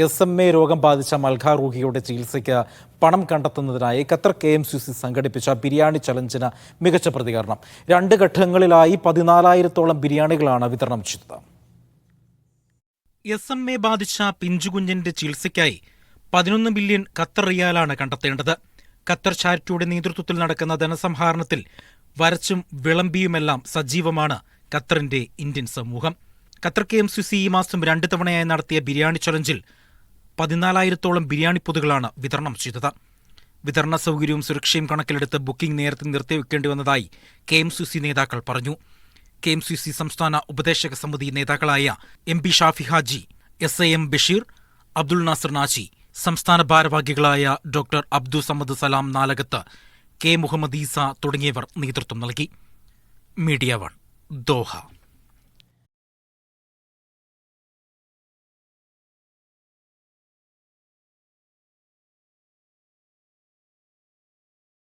SMA രോഗം ബാധിച്ച മൽഖ റൂഹിയുടെ ചികിത്സയ്ക്ക് പണം കണ്ടെത്തുന്നതിനായി ഖത്തർ KMCC സംഘടിപ്പിച്ച ബിരിയാണി ചലഞ്ചിന് മികച്ച പ്രതികരണം. 2 ഘട്ടങ്ങളിലായി 14,000-ഓളം ബിരിയാണികളാണ് വിതരണം ചെയ്തത്. SMA ബാധിച്ച പിഞ്ചുകുഞ്ഞിന്റെ ചികിത്സയ്ക്കായി 11 ബില്യൺ ഖത്തർ റിയാലാണ് കണ്ടെത്തേണ്ടത്. ഖത്തർ ചാരിറ്റിയുടെ നേതൃത്വത്തിൽ നടക്കുന്ന ധനസമാഹരണത്തിൽ വരച്ചും വിളമ്പിയുമെല്ലാം സജീവമാണ് ഖത്തറിന്റെ ഇന്ത്യൻ സമൂഹം. ഖത്തർ KMCC ഈ മാസം 2 തവണയായി നടത്തിയ ബിരിയാണി ചലഞ്ചിൽ 14,000-ഓളം ബിരിയാണി പൊതികളാണ് വിതരണം ചെയ്തത്. വിതരണ സൗകര്യവും സുരക്ഷയും കണക്കിലെടുത്ത് ബുക്കിംഗ് നേരത്തെ നിർത്തിവെക്കേണ്ടി വന്നതായി KMCC നേതാക്കൾ പറഞ്ഞു. KMCC സംസ്ഥാന ഉപദേശക സമിതി നേതാക്കളായ MP ഷാഫി ഹാജി, SAM ബഷീർ, അബ്ദുൾ നാസർ നാജി, സംസ്ഥാന ഭാരവാഹികളായ ഡോക്ടർ അബ്ദു സമദ് സലാം നാലകത്ത്, K മുഹമ്മദ് ഈസ തുടങ്ങിയവർ നേതൃത്വം നൽകി. Media 1, Doha.